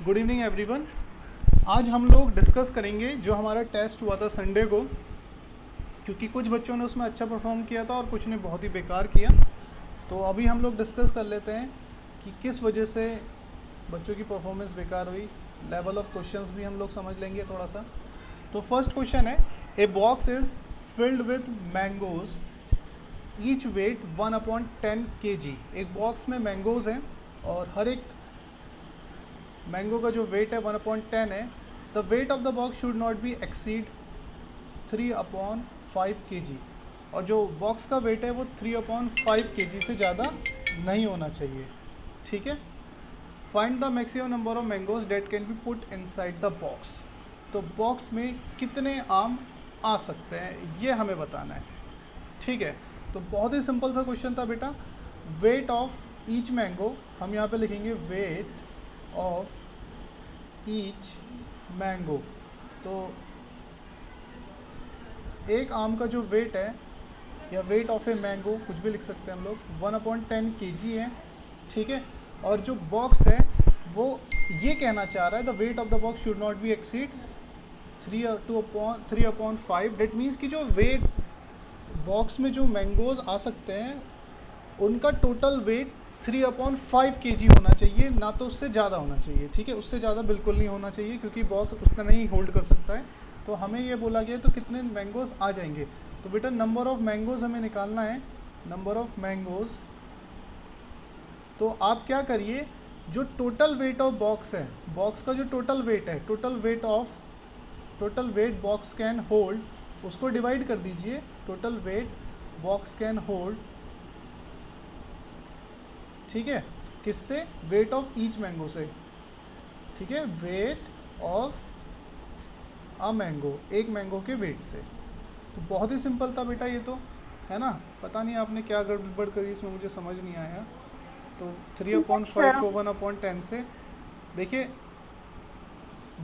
Good evening everyone. आज हम लोग डिस्कस करेंगे जो हमारा टेस्ट हुआ था संडे को, क्योंकि कुछ बच्चों ने उसमें अच्छा परफॉर्म किया था और कुछ ने बहुत ही बेकार किया। तो अभी हम लोग डिस्कस कर लेते हैं कि किस वजह से बच्चों की परफॉर्मेंस बेकार हुई। लेवल ऑफ क्वेश्चंस भी हम लोग समझ लेंगे थोड़ा सा। तो फर्स्ट क्वेश्चन है, a box is filled with mangoes each weight 1/10 kg। एक बॉक्स में मैंगोज हैं और हर एक मैंगो का जो वेट है 1/10 है। The weight of the box should not be exceed 3/5 kg। और जो बॉक्स का वेट है वो 3/5 kg से ज़्यादा नहीं होना चाहिए। ठीक है। Find the maximum number of mangoes date can be put inside the box. तो बॉक्स में कितने आम आ सकते हैं ये हमें बताना है। ठीक है। तो बहुत ही सिंपल सा क्वेश्चन था बेटा। वेट ऑफ ईच मैंगो, हम यहाँ पे लिखेंगे वेट ऑफ ईच मैंगो। तो एक आम का जो वेट है या वेट ऑफ ए मैंगो, कुछ भी लिख सकते हैं हम लोग, 1/10 kg है। ठीक है। और जो बॉक्स है वो ये कहना चाह रहा है the weight of the box should not be exceed 3/5। That means कि जो वेट बॉक्स में जो मैंगोज आ सकते हैं उनका टोटल वेट 3/5 kg होना चाहिए, ना तो उससे ज़्यादा होना चाहिए। ठीक है। उससे ज़्यादा बिल्कुल नहीं होना चाहिए क्योंकि बॉक्स उतना नहीं होल्ड कर सकता है। तो हमें ये बोला गया तो कितने मैंगोज आ जाएंगे। तो बेटा नंबर ऑफ़ मैंगोज़ हमें निकालना है, नंबर ऑफ़ मैंगोज़। तो आप क्या करिए, जो टोटल वेट ऑफ बॉक्स है, बॉक्स का जो टोटल वेट है, total weight box can hold, उसको डिवाइड कर दीजिए। Total weight box can hold, ठीक है, किससे? वेट ऑफ ईच मैंगो से। ठीक है। वेट ऑफ अ मैंगो, एक मैंगो के वेट से। तो बहुत ही सिंपल था बेटा ये तो, है ना। पता नहीं आपने क्या गड़बड़ करी इसमें, मुझे समझ नहीं आया। तो 3/5 को 1/10 से, देखिए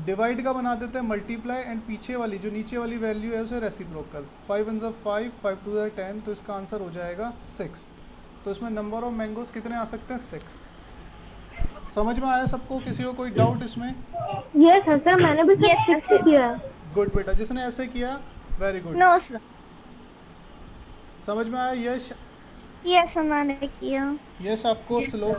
डिवाइड का बना देते हैं मल्टीप्लाई, एंड पीछे वाली जो नीचे वाली वैल्यू है उसे रेसिप्रोकल। 5 1 5, 5 2 10, तो इसका आंसर हो जाएगा 6। तो इसमें नंबर ऑफ मैंगोज कितने आ सकते हैं? 6। समझ में आया सबको? किसी को कोई डाउट इसमें? यस सर, मैंने भी Yes, सिक्स sir. किया। गुड बेटा, जिसने ऐसे किया वेरी गुड। No, sir. समझ में आया? यश, Yes, sir, मैंने किया। यश आपको स्लो।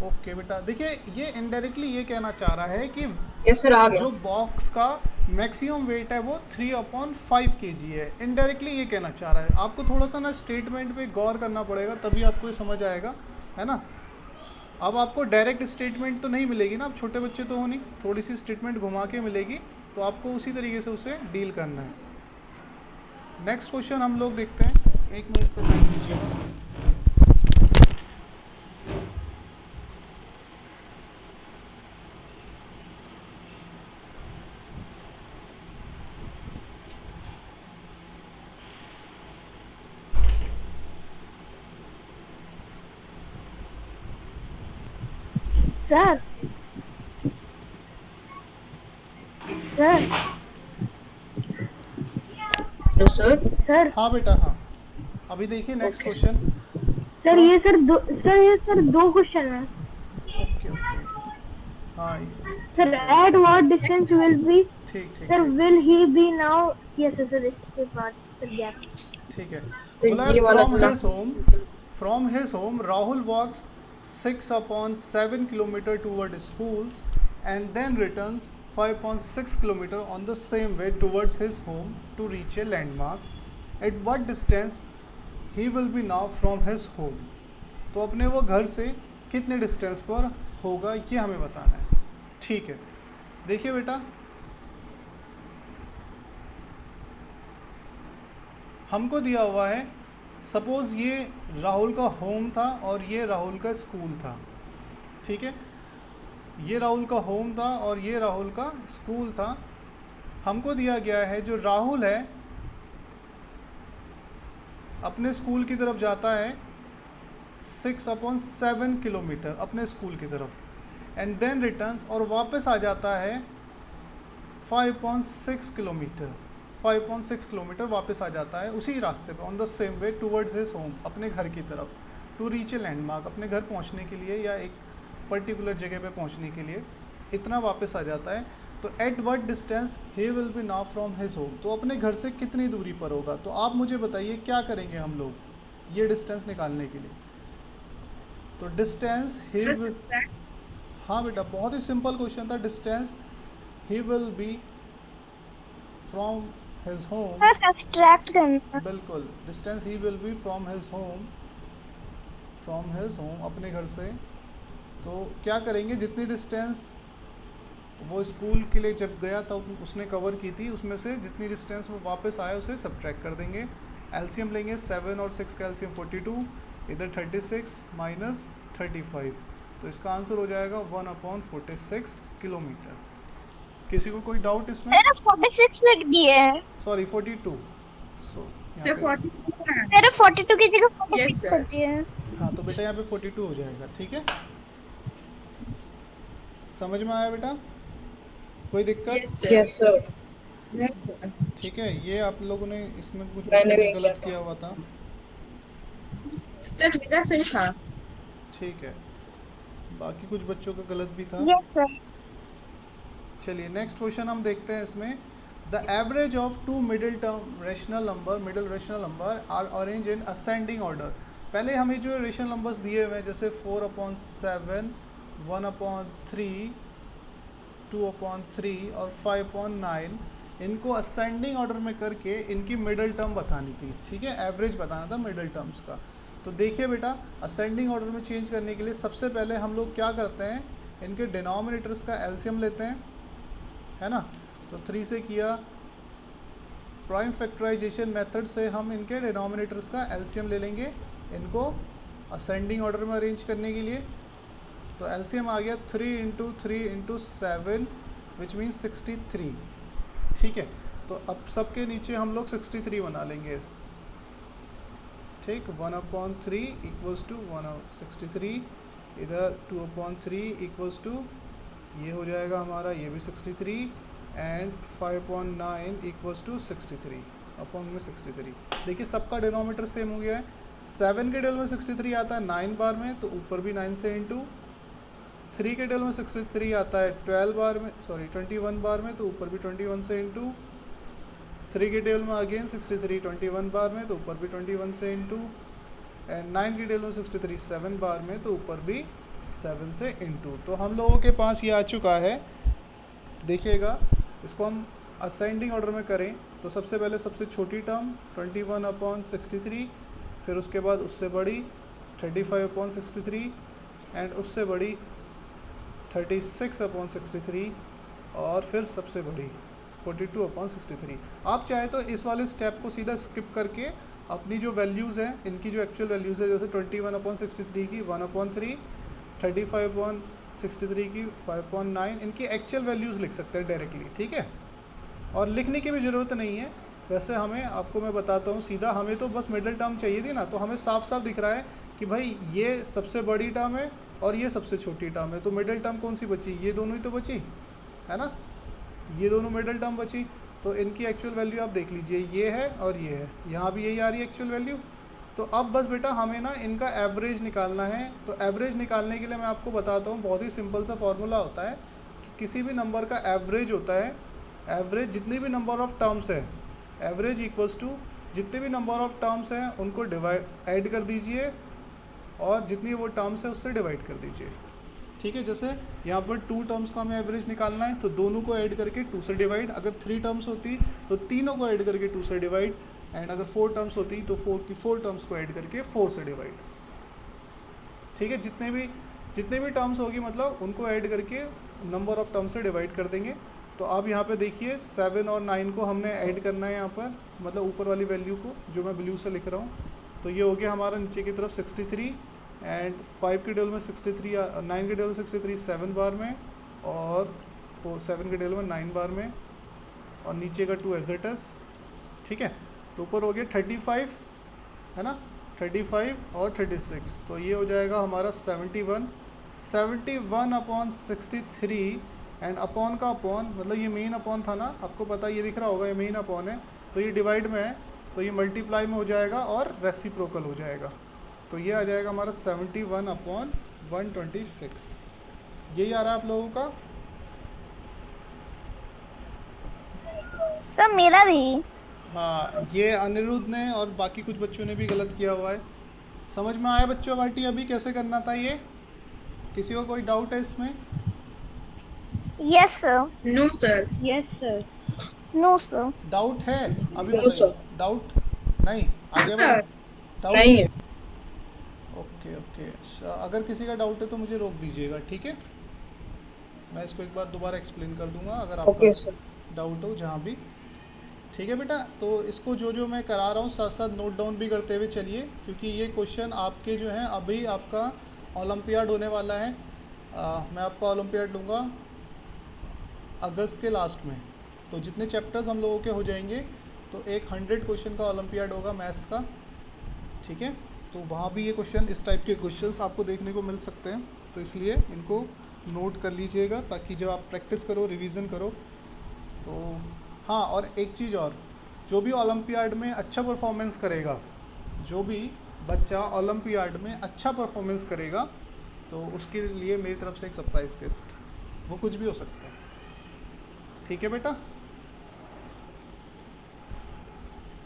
ओके बेटा, देखिए ये इनडायरेक्टली ये कहना चाह रहा है कि यस सर, आ गया। जो बॉक्स का मैक्सिमम वेट है वो 3/5 kg है। इनडायरेक्टली ये कहना चाह रहा है। आपको थोड़ा सा ना स्टेटमेंट पे गौर करना पड़ेगा, तभी आपको ये समझ आएगा, है ना। अब आपको डायरेक्ट स्टेटमेंट तो नहीं मिलेगी ना, आप छोटे बच्चे तो हो नहीं, थोड़ी सी स्टेटमेंट घुमा के मिलेगी, तो आपको उसी तरीके से उसे डील करना है। नेक्स्ट क्वेश्चन हम लोग देखते हैं। एक मिनट का टाइम दीजिए बस। Sir sir yes sir. Sir हाँ बेटा, हाँ। अभी देखिए नेक्स्ट Okay. क्वेश्चन। सर ये सर दो क्वेश्चन है। ओके ओके, हाँ sir at what distance will be, ठीक ठीक सर ठीक will he be now. Yes sir, इसके बाद सर गैप। ठीक है। तो बोला ये वाला from his home Rahul walks 6/7 kilometre toward schools and then returns 5.6 kilometre on the same way towards his home to reach a landmark. At what distance he will be now from his home. तो अपने वो घर से कितने distance पर होगा ये हमें बताना है। ठीक है। देखिए बेटा, हमको दिया हुआ है, सपोज़ ये राहुल का होम था और ये राहुल का स्कूल था। ठीक है। ये राहुल का होम था और ये राहुल का स्कूल था। हमको दिया गया है जो राहुल है अपने स्कूल की तरफ जाता है 6/7 किलोमीटर अपने स्कूल की तरफ, एंड देन रिटर्न्स, और वापस आ जाता है 5.6 किलोमीटर। 5.6 किलोमीटर वापस आ जाता है उसी रास्ते पे, on the same way towards his home, अपने घर की तरफ, टू रीच ए लैंडमार्क, अपने घर पहुंचने के लिए या एक पर्टिकुलर जगह पे पहुंचने के लिए। इतना वापस आ जाता है। तो at what distance he will be now from his home, तो अपने घर से कितनी दूरी पर होगा। तो आप मुझे बताइए क्या करेंगे हम लोग ये डिस्टेंस निकालने के लिए। तो डिस्टेंस ही विल, हाँ बेटा बहुत ही सिंपल क्वेश्चन था। Distance he will B from his home, sir subtract करना। बिल्कुल, distance he will B from his home, from his home अपने घर से। तो क्या करेंगे, जितनी डिस्टेंस वो स्कूल के लिए जब गया था उसने कवर की थी, उसमें से जितनी डिस्टेंस वो वापस आया उसे सब्ट्रैक्ट कर देंगे। एलसीएम लेंगे, 7 और 6 का एलसीएम 42, इधर 36 माइनस 35, तो इसका आंसर हो जाएगा 1/46 किलोमीटर। किसी को कोई डाउट इसमें? मैंने 46 लिख दिए हैं। सॉरी 42, सो सर यहाँ 42 है। मैंने 42 की जगह Yes, 46 sir. कर दिए हैं। पे हाँ, तो बेटा यहाँ पे 42 हो जाएगा। ठीक है, समझ में आया बेटा, कोई दिक्कत? Yes sir. ठीक है, ये आप लोगों ने इसमें कुछ मैंने बच्चों भी ने किया गलत किया हुआ था। सर मेरा सही था। ठीक है, बाकी कुछ बच्चों का गलत भी था। Yes sir. चलिए नेक्स्ट क्वेश्चन हम देखते हैं इसमें। The average of two middle term rational number are arrange in ascending order. पहले हमें जो रेशनल नंबर्स दिए हुए हैं जैसे 4/7, 1/3, 2/3 और 5/9, इनको असेंडिंग ऑर्डर में करके इनकी मिडिल टर्म बतानी थी। ठीक है, एवरेज बताना था मिडिल टर्म्स का। तो देखिए बेटा, असेंडिंग ऑर्डर में चेंज करने के लिए सबसे पहले हम लोग क्या करते हैं, इनके डिनोमिनेटर्स का एलसीएम लेते हैं, है ना। तो 3 से किया, प्राइम फैक्टराइजेशन मेथड से हम इनके डिनोमिनेटर्स का एलसीएम ले लेंगे इनको असेंडिंग ऑर्डर में अरेंज करने के लिए। तो एलसीएम आ गया 3 × 3 × 7 विच मीन 63। ठीक है, तो अब सबके नीचे हम लोग 63 बना लेंगे। ठीक, 1/3 इक्वल्स टू 163, इधर 2/3 इक्वल्स टू ये हो जाएगा हमारा, ये भी 63, एंड 5/9 इक्वल्स टू 63 अपॉन में 63। देखिए सबका डिनोमीटर सेम हो गया है। 7 के डेल में 63 आता है 9 बार में, तो ऊपर भी 9 से इंटू। 3 के डेल में 63 आता है 12 बार में, सॉरी 21 बार में, तो ऊपर भी 21 से इंटू। 3 के डेल में अगेन 63 21 बार में, तो ऊपर भी 21 से इंटू। एंड 9 के डेल में 63 7 बार में, तो ऊपर भी 7 से इंटू। तो हम लोगों के पास ये आ चुका है। देखिएगा, इसको हम असेंडिंग ऑर्डर में करें तो सबसे पहले सबसे छोटी टर्म 21/63, फिर उसके बाद उससे बड़ी 35/63, एंड उससे बड़ी 36/63, और फिर सबसे बड़ी 42/63। आप चाहे तो इस वाले स्टेप को सीधा स्किप करके अपनी जो वैल्यूज़ हैं, इनकी जो एक्चुअल वैल्यूज़ है, जैसे 21/63 की 1/3, 35/63 की 5/9, इनकी एक्चुअल वैल्यूज़ लिख सकते हैं डायरेक्टली। ठीक है, और लिखने की भी ज़रूरत नहीं है। वैसे हमें, आपको मैं बताता हूँ सीधा, हमें तो बस मिडिल टर्म चाहिए थी ना, तो हमें साफ साफ दिख रहा है कि भाई ये सबसे बड़ी टर्म है और ये सबसे छोटी टर्म है। तो मिडिल टर्म कौन सी बची, ये दोनों ही तो बची है ना, ये दोनों मिडिल टर्म बची। तो इनकी एक्चुअल वैल्यू आप देख लीजिए, ये है और ये है, यहाँ भी यही आ रही है एक्चुअल वैल्यू। तो अब बस बेटा हमें ना इनका एवरेज निकालना है। तो एवरेज निकालने के लिए मैं आपको बताता हूँ, बहुत ही सिंपल सा फॉर्मूला होता है कि किसी भी नंबर का एवरेज होता है, एवरेज जितनी भी नंबर ऑफ टर्म्स है, एवरेज इक्वल्स टू जितने भी नंबर ऑफ टर्म्स हैं उनको ऐड कर दीजिए, और जितनी वो टर्म्स है उससे डिवाइड कर दीजिए। ठीक है, जैसे यहाँ पर 2 टर्म्स का हमें एवरेज निकालना है, तो दोनों को ऐड करके 2 से डिवाइड। अगर 3 टर्म्स होती तो तीनों को ऐड करके 2 से डिवाइड, एंड अगर 4 टर्म्स होती तो 4 की 4 टर्म्स को ऐड करके 4 से डिवाइड। ठीक है, जितने भी टर्म्स होगी मतलब उनको ऐड करके नंबर ऑफ टर्म्स से डिवाइड कर देंगे। तो आप यहाँ पे देखिए 7 और 9 को हमने ऐड करना है यहाँ पर, मतलब ऊपर वाली वैल्यू को जो मैं ब्लू से लिख रहा हूँ। तो ये हो गया हमारा नीचे की तरफ 63, एंड 5 के डेल में 63, 9 के डेल में 63 7 बार में, और 7 के डेल में 9 बार में, और नीचे का 2 एज इट इज। ठीक है, तो ऊपर हो गया 35 है ना, 35 और 36, तो ये हो जाएगा हमारा 71/63, एंड अपॉन का अपॉन, मतलब ये मेन अपॉन था ना, आपको पता ये दिख रहा होगा ये मेन अपॉन है, तो ये डिवाइड में है, तो ये मल्टीप्लाई में हो जाएगा और रेसिप्रोकल हो जाएगा। तो ये आ जाएगा हमारा 71/126। यही आ रहा है आप लोगों का। सर मेरा भी। हाँ, ये अनिरुद्ध ने और बाकी कुछ बच्चों ने भी गलत किया हुआ है। समझ में आया बच्चों बाटी अभी कैसे करना था ये? किसी को कोई डाउट है इसमें? Yes sir. No sir. Yes, sir. No sir. Doubt है? अभी नो बताइए। सर। डाउट नहीं? आगे बढ़े? Sir doubt? नहीं है। ओके ओके, अगर किसी का डाउट है तो मुझे रोक दीजिएगा, ठीक है? मैं इसको एक बार दोबारा एक्सप्लेन कर दूंगा अगर ओके आपका सर। डाउट हो जहाँ भी। ठीक है बेटा, तो इसको जो जो मैं करा रहा हूँ साथ साथ नोट डाउन भी करते हुए चलिए, क्योंकि ये क्वेश्चन आपके जो हैं अभी आपका ओलंपियाड होने वाला है। मैं आपका ओलंपियाड लूँगा अगस्त के लास्ट में। तो जितने चैप्टर्स हम लोगों के हो जाएंगे तो एक 100 क्वेश्चन का ओलंपियाड होगा मैथ्स का, ठीक है? तो वहाँ भी ये क्वेश्चन, इस टाइप के क्वेश्चंस आपको देखने को मिल सकते हैं, तो इसलिए इनको नोट कर लीजिएगा ताकि जब आप प्रैक्टिस करो, रिवीजन करो तो। हाँ, और एक चीज़ और, जो भी ओलंपियाड में अच्छा परफॉर्मेंस करेगा, जो भी बच्चा ओलंपियाड में अच्छा परफॉर्मेंस करेगा तो उसके लिए मेरी तरफ से एक सरप्राइज़ गिफ्ट, वो कुछ भी हो सकता है। ठीक है बेटा?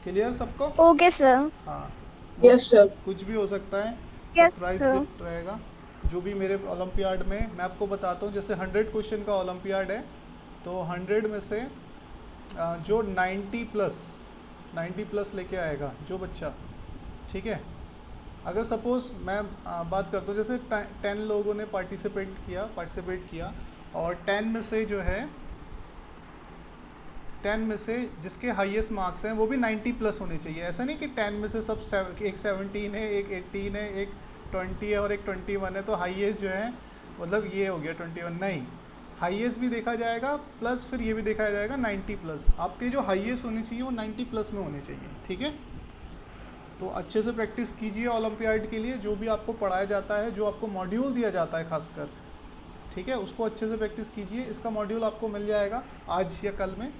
क्लियर सबको? Okay sir. हाँ, यस सर। कुछ भी हो सकता है, Yes, सरप्राइज sir. गिफ्ट रहेगा। जो भी मेरे ओलंपियाड में, मैं आपको बताता हूँ, जैसे 100 क्वेश्चन का ओलंपियाड है तो 100 में से जो 90 प्लस लेके आएगा जो बच्चा, ठीक है? अगर सपोज़ मैं बात करता हूँ, जैसे 10 लोगों ने पार्टिसिपेट किया और 10 में से जो है 10 में से जिसके हाईएस्ट मार्क्स हैं वो भी 90 प्लस होने चाहिए। ऐसा नहीं कि 10 में से सब एक 17 है, एक 18 है, एक 20 है और एक 21 है तो हाईएस्ट जो है मतलब ये हो गया 21। नहीं, हाईएस्ट भी देखा जाएगा प्लस फिर ये भी देखा जाएगा 90 प्लस। आपके जो हाईएस्ट होने चाहिए वो 90 प्लस में होने चाहिए, ठीक है? तो अच्छे से प्रैक्टिस कीजिए ओलंपियाड के लिए। जो भी आपको पढ़ाया जाता है, जो आपको मॉड्यूल दिया जाता है खासकर, ठीक है, उसको अच्छे से प्रैक्टिस कीजिए। इसका मॉड्यूल आपको मिल जाएगा आज या कल में,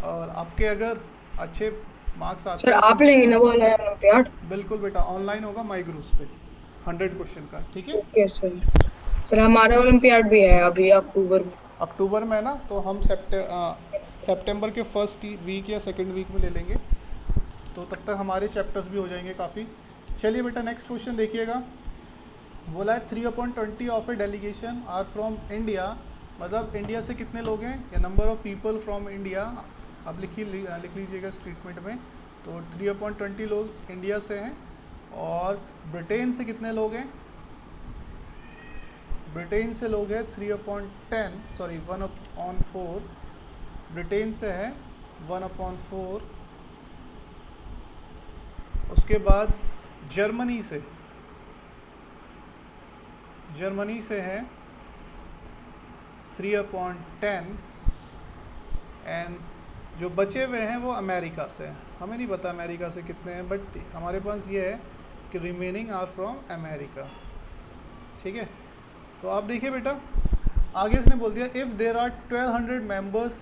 और आपके अगर अच्छे मार्क्स आते सर हैं आप लेंगे ना वो ओलंपियाड? बिल्कुल बेटा, ऑनलाइन होगा माई ग्रुप्स पे 100 क्वेश्चन का, ठीक है? Okay sir. सर हमारा ओलंपियाड भी है अभी अक्टूबर में। अक्टूबर में ना, तो हम सितंबर के फर्स्ट वीक या सेकंड वीक में ले लेंगे, तो तब तक हमारे चैप्टर्स भी हो जाएंगे काफ़ी। चलिए बेटा, नेक्स्ट क्वेश्चन देखिएगा। बोला है 3/20 of a delegation are from India, मतलब इंडिया से कितने लोग हैं, या number of people from India. अब लिख लीजिएगा स्टेटमेंट में। तो 3/20 लोग इंडिया से हैं, और ब्रिटेन से कितने लोग हैं? ब्रिटेन से लोग हैं 1/4। ब्रिटेन से है 1/4। उसके बाद जर्मनी से है 3/10, एंड जो बचे हुए हैं वो अमेरिका से हैं। हमें नहीं पता अमेरिका से कितने हैं, बट हमारे पास ये है कि रिमेनिंग आर फ्रॉम अमेरिका, ठीक है? तो आप देखिए बेटा, आगे इसने बोल दिया if there are 1200 members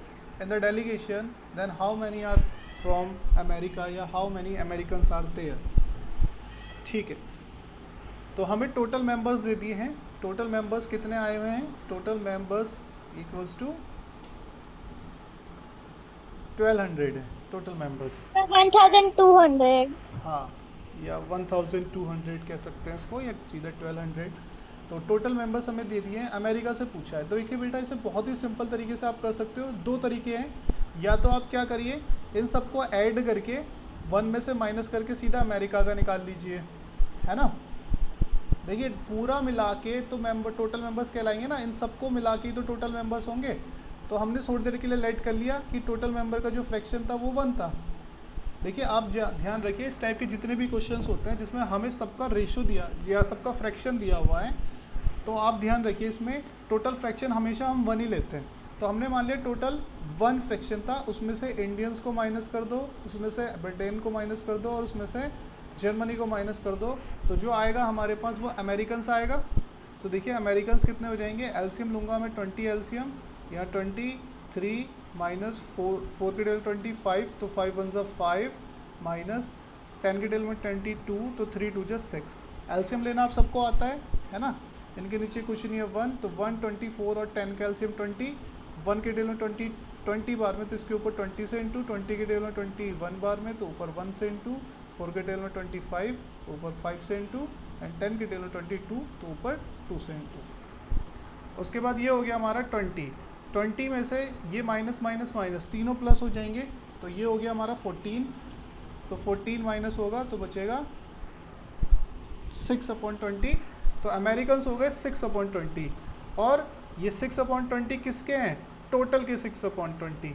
in the delegation then how many are from America, या how many Americans are there, ठीक है? तो हमें टोटल मेंबर्स दे दिए हैं। टोटल मेंबर्स कितने आए हुए हैं? टोटल मेंबर्स इक्वल्स टू 1200 है टोटल मेंबर्स। 1200। हाँ, या 1200 कह सकते हैं इसको, या सीधा 1200। तो टोटल मेंबर्स हमें दे दिए हैं, अमेरिका से पूछा है। तो देखिए बेटा, इसे बहुत ही सिंपल तरीके से आप कर सकते हो। दो तरीके हैं, या तो आप क्या करिए, इन सबको ऐड करके 1 में से माइनस करके सीधा अमेरिका का निकाल लीजिए, है ना? देखिए पूरा मिला के तो टोटल मेंबर्स कहलाएंगे ना, इन सबको मिला के तो टोटल मेंबर्स होंगे। तो हमने थोड़ी देर के लिए लेट कर लिया कि टोटल मेंबर का जो फ्रैक्शन था वो 1 था। देखिए आप ध्यान रखिए, इस टाइप के जितने भी क्वेश्चंस होते हैं जिसमें हमें सबका रेशो दिया या सबका फ्रैक्शन दिया हुआ है, तो आप ध्यान रखिए इसमें टोटल फ्रैक्शन हमेशा हम 1 ही लेते हैं। तो हमने मान लिया टोटल 1 फ्रैक्शन था, उसमें से इंडियंस को माइनस कर दो, उसमें से ब्रिटेन को माइनस कर दो, और उसमें से जर्मनी को माइनस कर दो, तो जो आएगा हमारे पास वो अमेरिकन्स आएगा। तो देखिए अमेरिकन्स कितने हो जाएंगे, एलसीएम लूँगा मैं 20 एलसीएम, या 23 माइनस 4 के डेल 25, तो 5 1 ज़ा 5, माइनस 10 के डेल में 22, तो 3 2 ज़ा 6। एलसीएम लेना आप सबको आता है ना? इनके नीचे कुछ नहीं है 1, तो 1 24 और 10 का एलसीएम 20, 1 के डेल में 22 20 बार में तो इसके ऊपर 20 से इंटू, 20 के टेबल में 21 बार में तो ऊपर 1 से इंटू, 4 के टेबल में 25 तो ऊपर 5 से इंटू, एंड 10 के टेबल में 22 तो ऊपर 2 से इंटू। उसके बाद ये हो गया हमारा 20 में से ये माइनस माइनस माइनस तीनों प्लस हो जाएंगे, तो ये हो गया हमारा 14, तो 14 माइनस होगा तो बचेगा 6/20। तो अमेरिकन हो गए 6/20, और ये 6/20 किसके हैं? टोटल के 6/20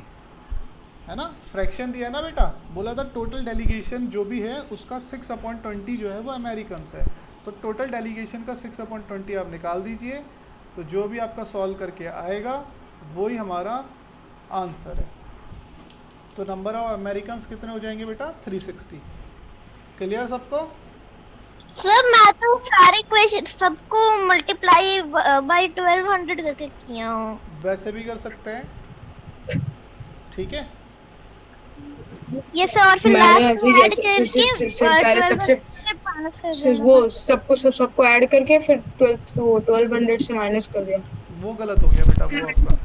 है ना, फ्रैक्शन दिया है ना बेटा, बोला था टोटल डेलीगेशन जो भी है उसका 6/20 जो है वो अमेरिकन है। तो टोटल डेलीगेशन का 6/20 आप निकाल दीजिए, तो जो भी आपका सॉल्व करके आएगा वो ही हमारा आंसर है। तो नंबर ऑफ अमेरिकन कितने हो जाएंगे बेटा? 360। क्लियर सबको? सर मैं तो सारे क्वेश्चन सबको मल्टीप्लाई बाय 1200 करके किया हूँ। वैसे भी कर सकते हैं, ठीक है। ये सर, और फिर मैंने लास्ट ऐसे में ही ऐड जैसे करके पहले 1200 माइनस कर सिर्फ देना। वो सबको ऐड करके फिर 1200 से माइनस कर दिया। वो गलत हो गया बेटा, वो आपका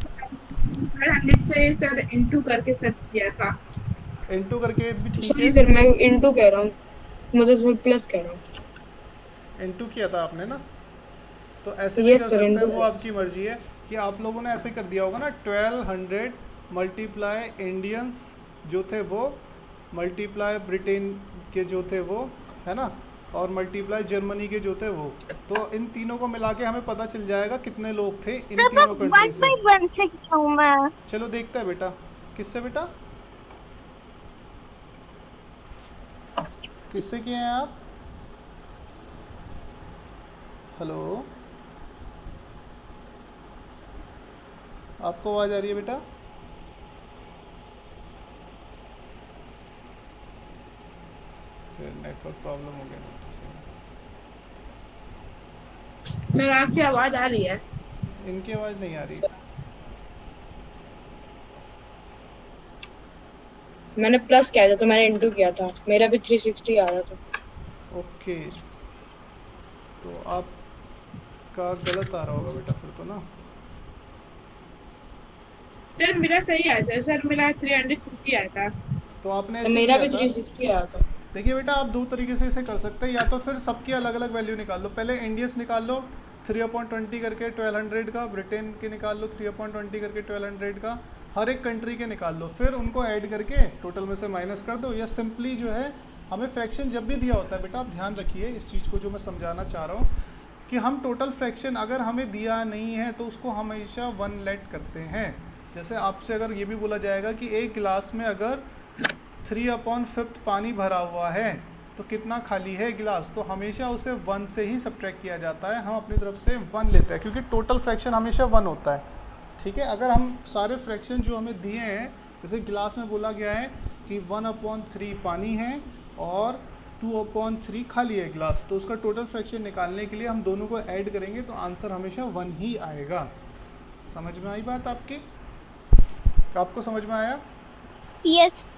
100 से सर इनटू करके सर किया था। इंटू करके भी ठीक सॉरी है, सर, मैं इनटू कह रहा हूँ, मतलब प्लस कह रहा हूँ। इंटू किया था आपने ना, तो ऐसे भी Yes, कर sir, सकते हैं, into वो है। आपकी मर्जी है कि आप लोगों ने ऐसे कर दिया होगा ना, 1200 मल्टीप्लाई इंडियंस जो थे वो, मल्टीप्लाई ब्रिटेन के जो थे वो, है ना, और मल्टीप्लाई जर्मनी के जो थे वो, तो इन तीनों को मिला के हमें पता चल जाएगा कितने लोग थे इन सर तीनों वन कंट्री से। बाय वन से किया हूँ मैं। चलो देखते हैं बेटा, किससे बेटा, किससे किए हैं आप? हेलो, आपको आवाज़ आ रही है बेटा? फिर नेटवर्क प्रॉब्लम हो गया ना सर आपकी आवाज आ रही है। इनकी आवाज़ नहीं आ रही। मैंने प्लस किया था तो मैंने इनटू किया था, मेरा भी 360 आ रहा था। ओके, तो आपका गलत आ रहा होगा बेटा फिर तो ना। सर मेरा सही आया था, सर मेरा 360 आया था। तो आपने सर ऐसे मेरा किया भी था। 360 आ रहा था। देखिए बेटा, आप दो तरीके से इसे कर सकते हैं, या तो फिर सबकी अलग अलग वैल्यू निकाल लो। पहले इंडियंस निकाल लो 3/20 करके 1200 का, ब्रिटेन के निकाल लो 3/20 करके 1200 का, हर एक कंट्री के निकाल लो, फिर उनको ऐड करके टोटल में से माइनस कर दो। या सिंपली जो है, हमें फ्रैक्शन जब भी दिया होता है बेटा, आप ध्यान रखिए इस चीज़ को जो मैं समझाना चाह रहा हूँ, कि हम टोटल फ्रैक्शन अगर हमें दिया नहीं है तो उसको हमेशा 1 लेट करते हैं। जैसे आपसे अगर ये भी बोला जाएगा कि एक गिलास में अगर 3/5 पानी भरा हुआ है तो कितना खाली है गिलास, तो हमेशा उसे 1 से ही सब्ट्रैक्ट किया जाता है, हम अपनी तरफ से 1 लेते हैं, क्योंकि टोटल फ्रैक्शन हमेशा 1 होता है, ठीक है। अगर हम सारे फ्रैक्शन जो हमें दिए हैं, जैसे गिलास में बोला गया है कि 1/3 पानी है और 2/3 खाली है गिलास, तो उसका टोटल फ्रैक्शन निकालने के लिए हम दोनों को ऐड करेंगे तो आंसर हमेशा 1 ही आएगा। समझ में आई बात आपकी? आपको समझ में आया? यस।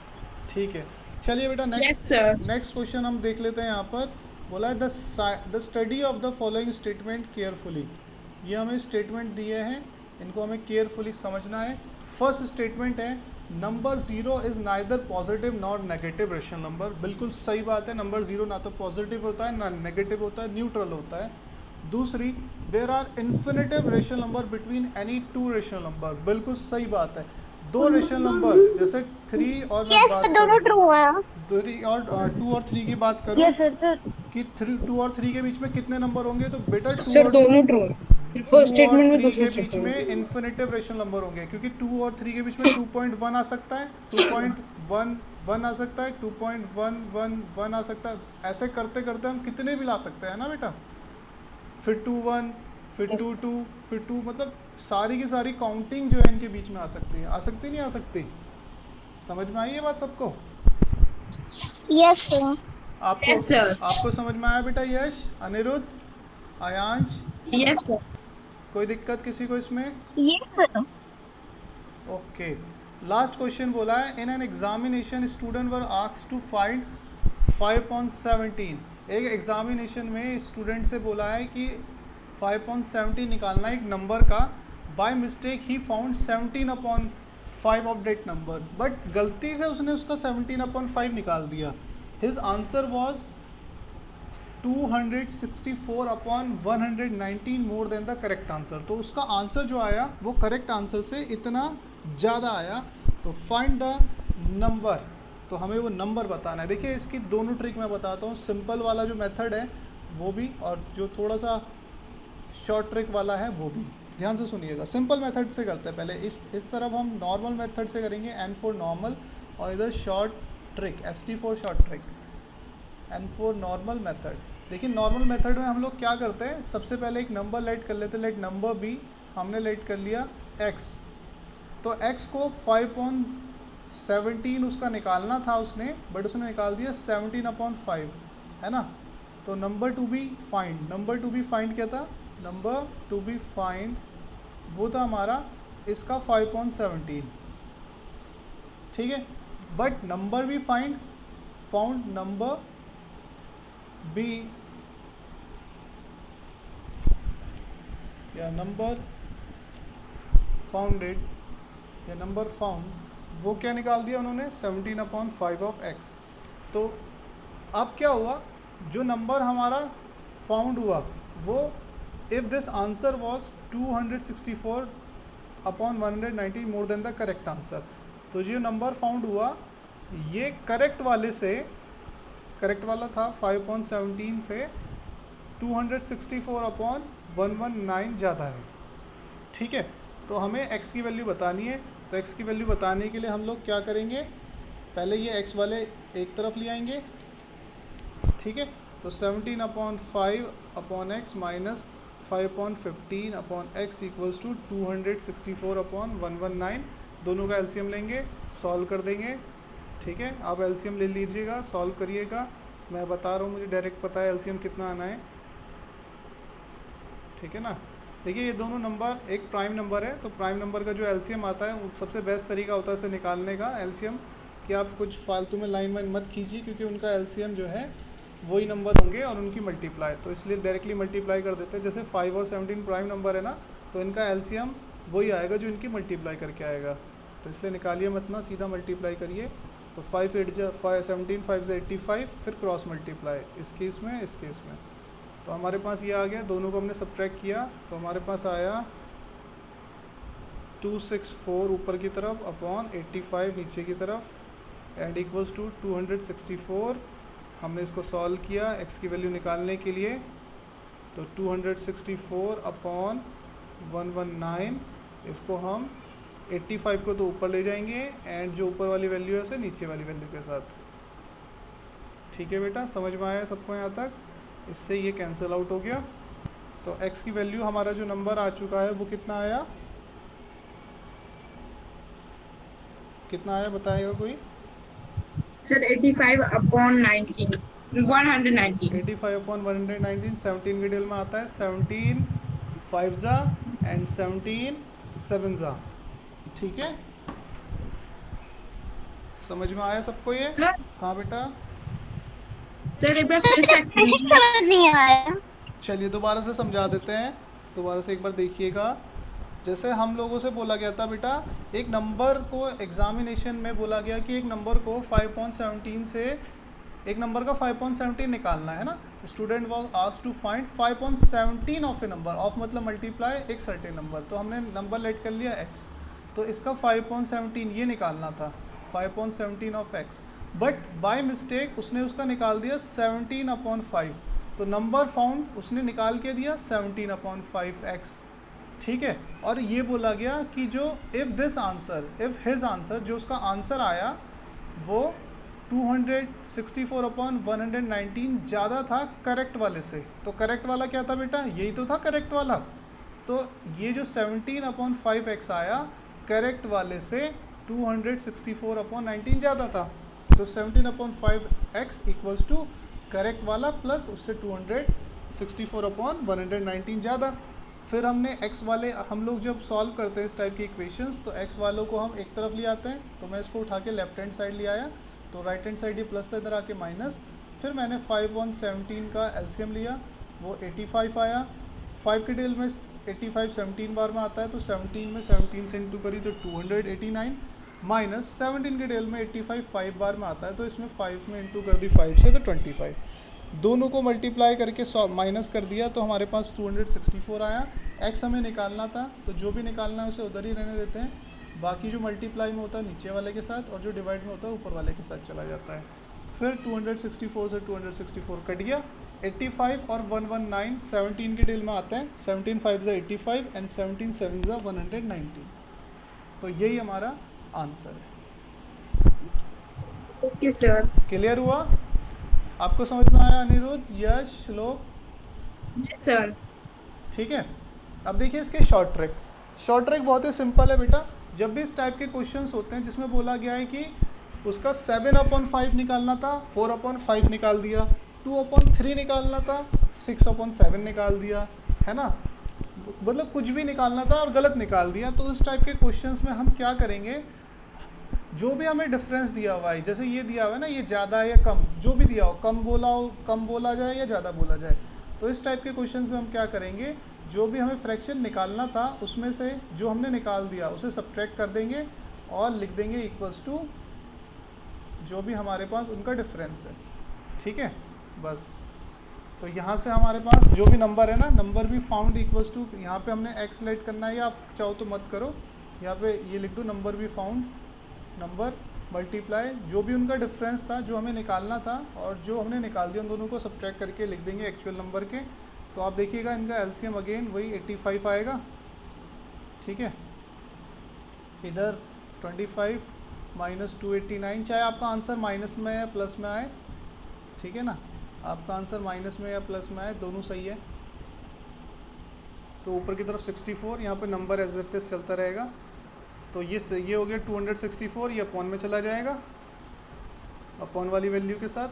ठीक है, चलिए बेटा यस सर। नेक्स्ट क्वेश्चन हम देख लेते हैं। यहाँ पर बोला है the study of the following statement carefully. ये हमें स्टेटमेंट दिए हैं, इनको हमें केयरफुली समझना है। फर्स्ट स्टेटमेंट है number 0 is neither positive nor negative rational number. बिल्कुल सही बात है, नंबर 0 ना तो पॉजिटिव होता है ना नेगेटिव होता है, न्यूट्रल होता है। दूसरी, there are infinitive rational number between any 2 rational number. बिल्कुल सही बात है, 2 रेशनल नंबर जैसे 3 और मैं यस बात सर, दोनों करूं, ट्रू है। 3 और 2 और 3 की बात करूं यस सर। कि 2 और 3 के बीच में कितने नंबर होंगे, तो बेटा 2 सर और दोनों ट्रू है, 2 फर्स्ट और स्टेटमेंट में 3 दूसरा के बीच में स्टेटमेंट। इन्फिनिटिव रेशनल नंबर होंगे, क्योंकि 2 और 3 के बीच में 2.1 आ सकता है, 2.11 आ सकता है, 2.111 आ सकता है। ऐसे करते करते हम कितने भी ला सकते हैं ना बेटा, फिर 2-1, फिर 2-2, फिर 2, मतलब सारी की सारी काउंटिंग जो है इनके बीच में आ सकती है। आ सकती नहीं आ सकती? समझ में आई ये बात सबको? Yes sir. आपको Yes, sir. आपको समझ में आया बेटा? Yash, Anirudh, Aayansh, yes sir. कोई दिक्कत किसी को इसमें? Yes sir. Okay, last question बोला है in an examination student were asked to find 5/17। एक एग्जामिनेशन में स्टूडेंट से बोला है कि 5/17 निकालना है एक नंबर का। By mistake he found 17/5 5 of that number, but गलती से उसने उसका 17/5 निकाल दिया. His answer was 264/119 more than the correct answer. तो उसका आंसर जो आया वो करेक्ट आंसर से इतना ज़्यादा आया. तो फाइंड द नंबर, तो हमें वो नंबर बताना है. देखिए इसकी दोनों ट्रिक मैं बताता हूँ, सिंपल वाला जो मेथड है वो भी, और जो थोड़ा सा शॉर्ट ट्रिक वाला है वो भी. ध्यान से सुनिएगा. सिंपल मेथड से करते हैं पहले. इस तरफ हम नॉर्मल मेथड से करेंगे, N फॉर नॉर्मल, और इधर short trick, ST for short trick, N for normal method. देखिए नॉर्मल मेथड में हम लोग क्या करते हैं, सबसे पहले एक नंबर लेट कर लेते हैं. लेट नंबर बी, हमने लेट कर लिया x. तो x को 5/17 उसका निकालना था उसने, बट उसने निकाल दिया 17/5, है ना. तो number to be find, number to be find क्या था, नंबर टू बी फाइंड वो था हमारा इसका 5/17, ठीक है. But number be found number be या नंबर फाउंडेड या नंबर फाउंड, वो क्या निकाल दिया उन्होंने, 17/5 ऑफ x. तो अब क्या हुआ, जो नंबर हमारा फाउंड हुआ वो, if this answer was 264/119 more than the correct answer. तो जो नंबर फाउंड हुआ ये करेक्ट वाले से, करेक्ट वाला था 5/17 से 264/119 ज़्यादा है, ठीक है. तो हमें x की वैल्यू बतानी है. तो x की वैल्यू बताने के लिए हम लोग क्या करेंगे, पहले ये x वाले एक तरफ ले आएंगे, ठीक है. तो 17/5/x minus 5/15/x equals to 264/119. दोनों का एलसीएम लेंगे, सॉल्व कर देंगे, ठीक है. आप एलसीएम ले लीजिएगा, सॉल्व करिएगा. मैं बता रहा हूँ, मुझे डायरेक्ट पता है एलसीएम कितना आना है, ठीक है ना. देखिए ये दोनों नंबर एक प्राइम नंबर है, तो प्राइम नंबर का जो एलसीएम आता है वो सबसे बेस्ट तरीका होता है इसे निकालने का एलसीएम, कि आप कुछ फालतू में लाइन वाइन मत कीजिए, क्योंकि उनका एलसीएम जो है वही नंबर होंगे और उनकी मल्टीप्लाई, तो इसलिए डायरेक्टली मल्टीप्लाई कर देते हैं. जैसे 5 और 17 प्राइम नंबर है ना, तो इनका एलसीएम वही आएगा जो इनकी मल्टीप्लाई करके आएगा. तो इसलिए निकालिए मत ना, सीधा मल्टीप्लाई करिए. तो 5 8 17 5 से 85, फिर क्रॉस मल्टीप्लाई इस केस में, इस केस में. तो हमारे पास ये आ गया, दोनों को हमने सब्ट्रैक्ट किया तो हमारे पास आया 264 ऊपर की तरफ अपॉन 85 नीचे की तरफ, एंड इक्वल्स टू 264. हमने इसको सॉल्व किया x की वैल्यू निकालने के लिए. तो 264/119, इसको हम 85 को तो ऊपर ले जाएंगे, एंड जो ऊपर वाली वैल्यू है उसे नीचे वाली वैल्यू के साथ. ठीक है बेटा, समझ में आया सबको यहाँ तक. इससे ये कैंसिल आउट हो गया. तो x की वैल्यू हमारा जो नंबर आ चुका है वो कितना आया, कितना आया बताएगा कोई. सर 85/19 119. 85/119 17 के डेल में आता है. 17 5 एंड 17 7 ठीक है. समझ में आया सबको ये. सर हाँ बेटा, सर एक बार फिर से समझ नहीं आया. चलिए दोबारा से समझा देते हैं. दोबारा से एक बार देखिएगा. जैसे हम लोगों से बोला गया था बेटा, एक नंबर को एग्जामिनेशन में बोला गया कि एक नंबर को 5/17 से, एक नंबर का 5/17 निकालना है ना. Student was asked to find 5/17 of a number, of मतलब मल्टीप्लाई एक सर्टेन नंबर. तो हमने नंबर लेट कर लिया x, तो इसका 5/17 ये निकालना था, 5/17 of x. But by mistake उसने उसका निकाल दिया 17/5. तो नंबर फाउंड उसने निकाल के दिया 17/5x, ठीक है. और ये बोला गया कि जो if this answer, if his answer, जो उसका आंसर आया वो 264/119 ज़्यादा था करेक्ट वाले से. तो करेक्ट वाला क्या था बेटा, यही तो था करेक्ट वाला. तो ये जो 17/5x आया करेक्ट वाले से 264/19 ज़्यादा था. तो 17/5x इक्वल्स टू करेक्ट वाला प्लस उससे 264/119 ज़्यादा. फिर हमने x वाले, हम लोग जब सॉल्व करते हैं इस टाइप की इक्वेशंस, तो x वालों को हम एक तरफ ले आते हैं. तो मैं इसको उठा के लेफ्ट हैंड साइड ले आया, तो राइट हैंड साइड ये प्लस था, इधर आके माइनस. फिर मैंने 5/17 का एलसीएम लिया, वो 85 आया. 5 के डेल में 85 17 बार में आता है, तो 17 में 17 से इंटू करी तो 289 माइनस 17 के डेल में 85 5 बार में आता है, तो इसमें 5 में इंटू कर दी 5 से तो 25। दोनों को मल्टीप्लाई करके माइनस कर दिया तो हमारे पास 264 आया। एक्स हमें निकालना था, तो जो भी निकालना है उसे उधर ही रहने देते हैं, बाकी जो मल्टीप्लाई में होता है नीचे वाले के साथ और जो डिवाइड में होता है ऊपर वाले के साथ चला जाता है। फिर 264 से 264 कट गया। 85 और 119 17 के डेल में आते हैं, 17 5 से 85 एंड 17 7 से 119। तो यही हमारा आंसर है। Okay sir. क्लियर हुआ? आपको समझ में आया अनिरुद्ध, यश, श्लोक? Yes sir. ठीक है। अब देखिए इसके शॉर्ट ट्रिक। शॉर्ट ट्रिक बहुत ही सिंपल है बेटा। जब भी इस टाइप के क्वेश्चंस होते हैं जिसमें बोला गया है कि उसका 7/5 निकालना था, 4/5 निकाल दिया, 2/3 निकालना था, 6/7 निकाल दिया, है ना, मतलब कुछ भी निकालना था और गलत निकाल दिया, तो उस टाइप के क्वेश्चंस में हम क्या करेंगे, जो भी हमें डिफरेंस दिया हुआ है, जैसे ये दिया हुआ है ना, ये ज़्यादा है या कम, जो भी दिया हो, कम बोला जाए या ज़्यादा बोला जाए, तो इस टाइप के क्वेश्चंस में हम क्या करेंगे, जो भी हमें फ्रैक्शन निकालना था उसमें से जो हमने निकाल दिया उसे सब्ट्रैक्ट कर देंगे और लिख देंगे इक्वल्स टू जो भी हमारे पास उनका डिफरेंस है। ठीक है, बस। तो यहाँ से हमारे पास जो भी नंबर है ना, नंबर भी फाउंड इक्वल्स टू, यहाँ पे हमने एक्स लेट करना है, या आप चाहो तो मत करो, यहाँ पे ये लिख दो नंबर भी फाउंड, नंबर मल्टीप्लाई जो भी उनका डिफरेंस था जो हमें निकालना था और जो हमने निकाल दिया, उन दोनों को सब्ट्रैक्ट करके लिख देंगे एक्चुअल नंबर के। तो आप देखिएगा इनका एलसीएम अगेन वही 85 आएगा। ठीक है, इधर 25 माइनस 289, चाहे आपका आंसर माइनस में या प्लस में आए, ठीक है ना, आपका आंसर माइनस में या प्लस में आए, दोनों सही है। तो ऊपर की तरफ 64, यहाँ पे नंबर एज इट इज चलता रहेगा। तो ये हो गया 264, ये अपॉन में चला जाएगा, अपॉन वाली वैल्यू के साथ,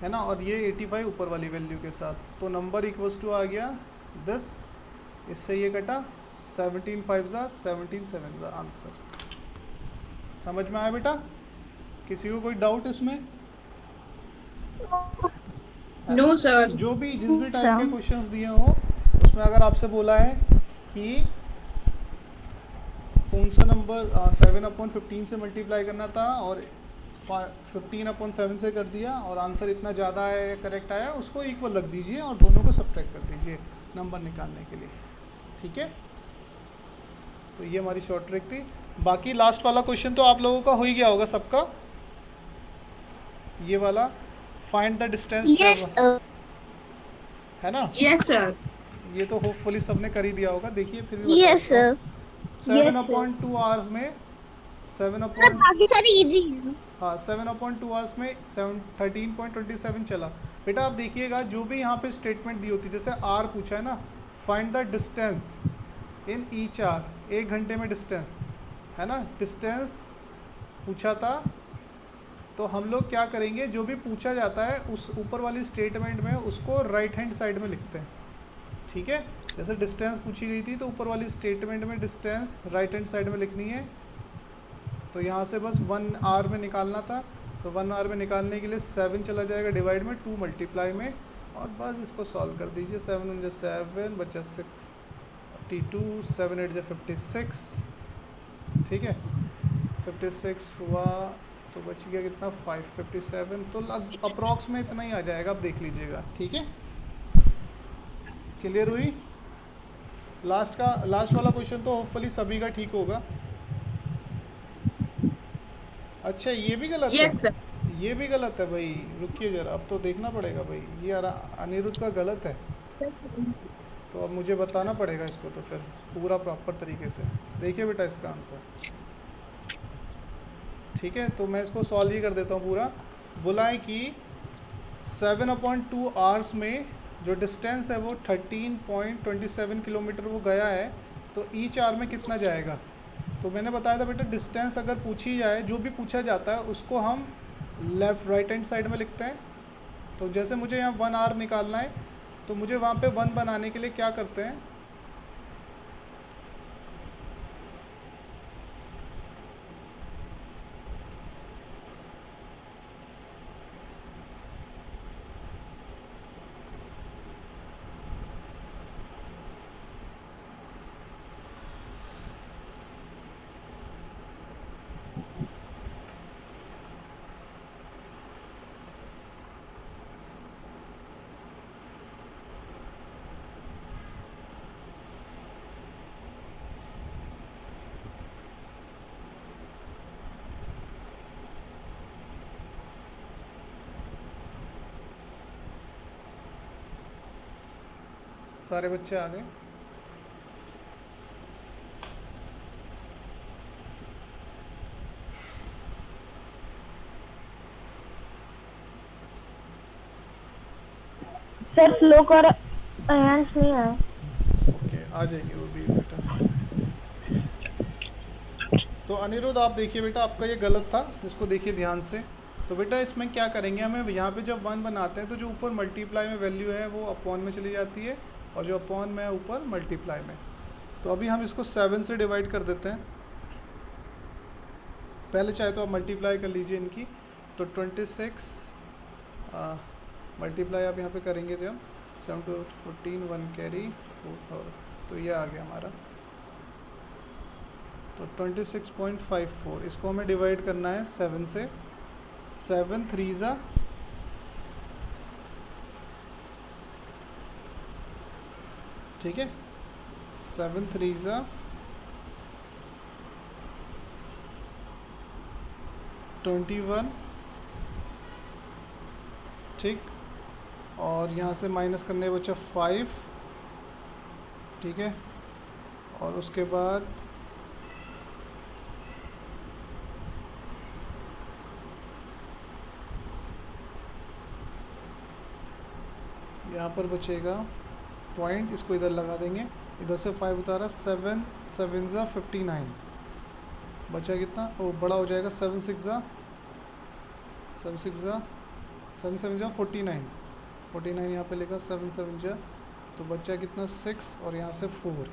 है ना, और ये 85 ऊपर वाली वैल्यू के साथ। तो नंबर इक्वल्स टू आ गया 10, इससे ये कटा 17 5 17 7 आंसर। समझ में आया बेटा? किसी को कोई डाउट इसमें? No sir. जो भी जिस भी टाइप के क्वेश्चंस दिए हो उसमें अगर आपसे बोला है कि कौन सा नंबर 7/15 से मल्टीप्लाई करना था और 15/7 से कर दिया और आंसर इतना ज़्यादा है करेक्ट आया, उसको इक्वल रख दीजिए और दोनों को सब्ट्रैक्ट कर दीजिए नंबर निकालने के लिए। ठीक है, तो ये हमारी शॉर्ट ट्रिक थी। बाकी लास्ट वाला क्वेश्चन तो आप लोगों का हो ही गया होगा सबका, ये वाला फाइंड द डिस्टेंस, है ना? Yes sir. ये तो होपफुली सबने कर ही दिया होगा। देखिए फिर भी यस सर। 7/2 आवर्स में 7/2 बाकी सारे इजी हैं। हाँ 7/2 आवर्स में 13.27 चला। बेटा आप देखिएगा जो भी यहाँ पे स्टेटमेंट दी होती है, जैसे आर पूछा है ना, find the distance in each hour, 1 घंटे में डिस्टेंस, है ना, डिस्टेंस पूछा था, तो हम लोग क्या करेंगे, जो भी पूछा जाता है उस ऊपर वाली स्टेटमेंट में उसको राइट हैंड साइड में लिखते हैं। ठीक है, जैसे डिस्टेंस पूछी गई थी तो ऊपर वाली स्टेटमेंट में डिस्टेंस राइट हैंड साइड में लिखनी है। तो यहाँ से बस 1 आवर में निकालना था, तो 1 आवर में निकालने के लिए 7 चला जाएगा डिवाइड में, 2 मल्टीप्लाई में, और बस इसको सॉल्व कर दीजिए। 7 1 7 बचा 62, 7 8 56, ठीक है, 56 हुआ तो बच गया कितना 557, तो अप्रॉक्स में इतना ही आ जाएगा, आप देख लीजिएगा। ठीक है, क्लियर हुई? लास्ट वाला क्वेश्चन तो होपफुली सभी का ठीक होगा। अच्छा ये भी गलत है? Yes sir. ये भी गलत है भाई, रुकिए जरा, अब तो देखना पड़ेगा भाई, ये अनिरुद्ध का गलत है, तो अब मुझे बताना पड़ेगा इसको, तो फिर पूरा प्रॉपर तरीके से देखिए बेटा इसका आंसर। ठीक है, तो मैं इसको सॉल्व ही कर देता हूँ पूरा। बोला है कि 7/2 आवर्स में जो डिस्टेंस है वो 13.27 किलोमीटर वो गया है, तो ईच आवर में कितना जाएगा। तो मैंने बताया था बेटा डिस्टेंस अगर पूछी जाए, जो भी पूछा जाता है उसको हम लेफ़्ट राइट हैंड साइड में लिखते हैं। तो जैसे मुझे यहाँ 1 आवर निकालना है, तो मुझे वहाँ पे 1 बनाने के लिए क्या करते हैं, सारे बच्चे आ गए। सर श्लोक और अयांश नहीं आए। ओके, आ जाएंगे वो भी बेटा। तो अनिरुद्ध आप देखिए बेटा, आपका ये गलत था, इसको देखिए ध्यान से। तो बेटा इसमें क्या करेंगे, हमें यहाँ पे जब 1 बनाते हैं तो जो ऊपर मल्टीप्लाई में वैल्यू है वो अपॉन में चली जाती है, और जो अपॉन में है ऊपर मल्टीप्लाई में। तो अभी हम इसको 7 से डिवाइड कर देते हैं। पहले चाहे तो आप मल्टीप्लाई कर लीजिए इनकी। तो 26 मल्टीप्लाई आप यहाँ पे करेंगे जब 7 to 14 1 कैरी 4, तो ये आ गया हमारा। तो 26.54 इसको हमें डिवाइड करना है 7 से। 7 3 ज़ा, ठीक है, 7 3 ज़ा 21, ठीक। और यहाँ से माइनस करने बचा 5, ठीक है। और उसके बाद यहाँ पर बचेगा पॉइंट, इसको इधर लगा देंगे, इधर से 5 उतारा, 7 7 ज़ा 59, बचा कितना, वो बड़ा हो जाएगा 7 6 ज़ा 7 7 ज़ा 49, 49 यहाँ पे लिखा 7 7 ज़ा, तो बचा कितना 6, और यहाँ से 4,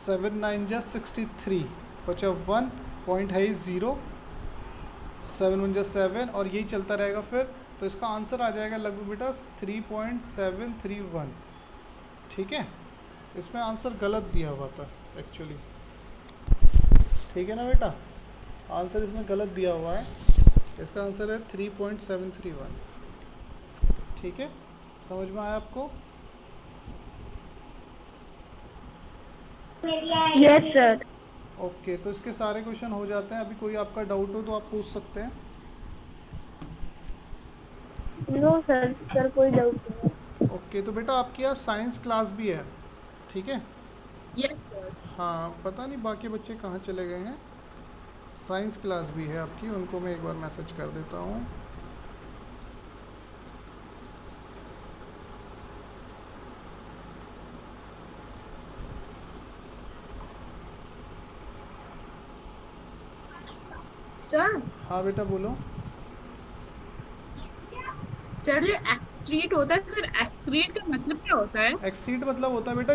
7 9 ज़ा 63, बचा 1, पॉइंट है 0, 7 1 ज़ा 7, और यही चलता रहेगा फिर। तो इसका आंसर आ जाएगा लगभग बेटा 3.731, ठीक है। इसमें आंसर गलत दिया हुआ था एक्चुअली, ठीक है ना बेटा, आंसर इसमें गलत दिया हुआ है। इसका आंसर है 3.731, ठीक है। समझ में आया आपको? Yes sir. ओके, तो इसके सारे क्वेश्चन हो जाते हैं। अभी कोई आपका डाउट हो तो आप पूछ सकते हैं। नो सर, सर कोई डाउट नहीं। ओके, तो बेटा आपकी आज साइंस क्लास भी है, ठीक है। Yes sir. हाँ, पता नहीं बाकी बच्चे कहाँ चले गए हैं। साइंस क्लास भी है आपकी, उनको मैं एक बार मैसेज कर देता हूँ। सर हाँ बेटा बोलो। सर जो एक्सक्रीट होता है सर, एक्सक्रीट का मतलब क्या होता है? एक्सीड मतलब होता है बेटा